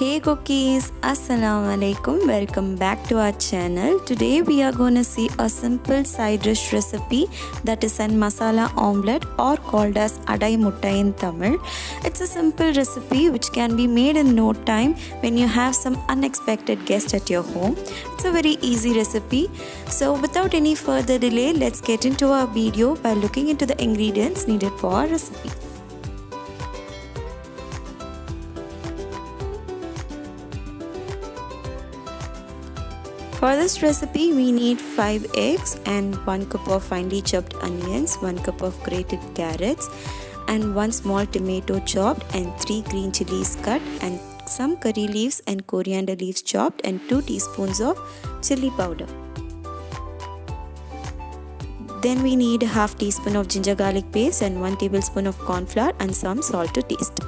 Hey cookies, Assalamu alaikum. Welcome back to our channel. Today we are going to see a simple side dish recipe that is an masala omelette or called as Adai Muttai in Tamil. It's a simple recipe which can be made in no time when you have some unexpected guest at your home. It's a very easy recipe. So without any further delay, let's get into our video by looking into the ingredients needed for our recipe. For this recipe, we need 5 eggs and 1 cup of finely chopped onions, 1 cup of grated carrots and 1 small tomato chopped and 3 green chillies cut and some curry leaves and coriander leaves chopped and 2 teaspoons of chilli powder. Then we need a half teaspoon of ginger garlic paste and 1 tablespoon of cornflour and some salt to taste.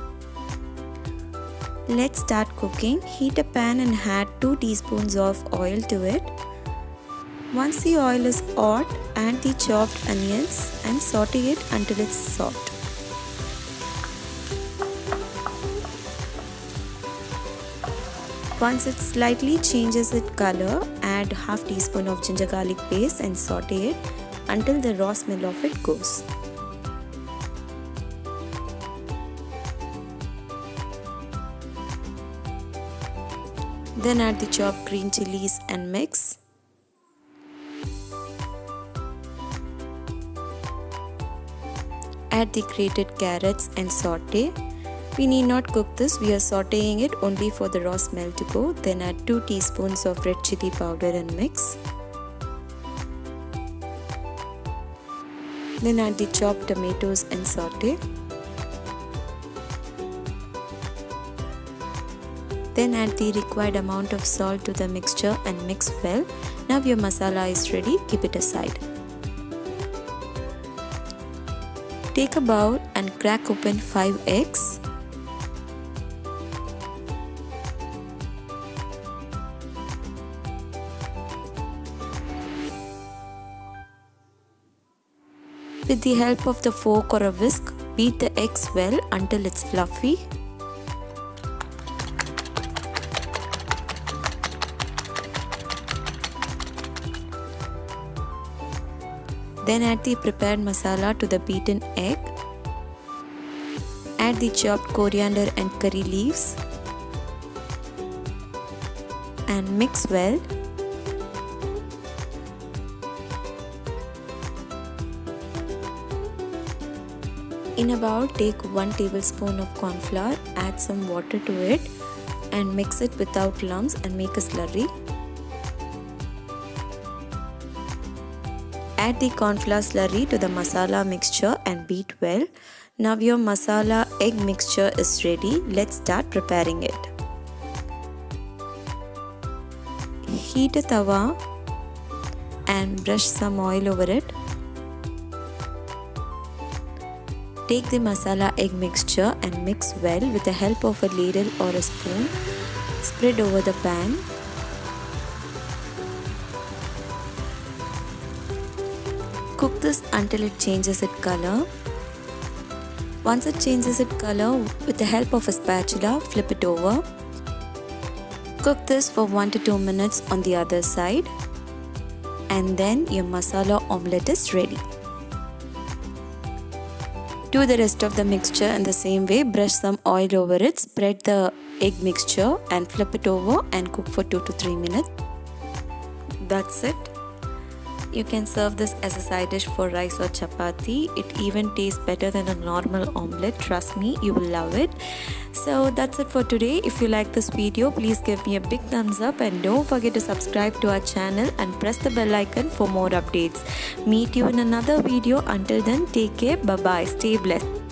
Let's start cooking. Heat a pan and add 2 teaspoons of oil to it. Once the oil is hot, add the chopped onions and saute it until it's soft. Once it slightly changes its color, add half teaspoon of ginger garlic paste and saute it until the raw smell of it goes. Then add the chopped green chillies and mix. Add the grated carrots and saute. We need not cook this, we are sauteing it only for the raw smell to go. Then add 2 teaspoons of red chilli powder and mix. Then add the chopped tomatoes and saute. Then add the required amount of salt to the mixture and mix well. Now your masala is ready, keep it aside. Take a bowl and crack open 5 eggs. With the help of the fork or a whisk, beat the eggs well until it's fluffy. Then add the prepared masala to the beaten egg. Add the chopped coriander and curry leaves and mix well. In a bowl, take 1 tablespoon of cornflour, add some water to it and mix it without lumps and make a slurry. Add the cornflour slurry to the masala mixture and beat well. Now your masala egg mixture is ready. Let's start preparing it. Heat a tawa and brush some oil over it. Take the masala egg mixture and mix well with the help of a ladle or a spoon. Spread over the pan. Cook this until it changes its color. Once it changes its color, with the help of a spatula, flip it over. Cook this for 1 to 2 minutes on the other side. And then your masala omelette is ready. Do the rest of the mixture in the same way. Brush some oil over it, spread the egg mixture and flip it over and cook for 2 to 3 minutes. That's it. You can serve this as a side dish for rice or chapati. It even tastes better than a normal omelette. Trust me, you will love it. So that's it for today. If you like this video, please give me a big thumbs up and don't forget to subscribe to our channel and press the bell icon for more updates. Meet you in another video. Until then, take care. Bye bye. Stay blessed.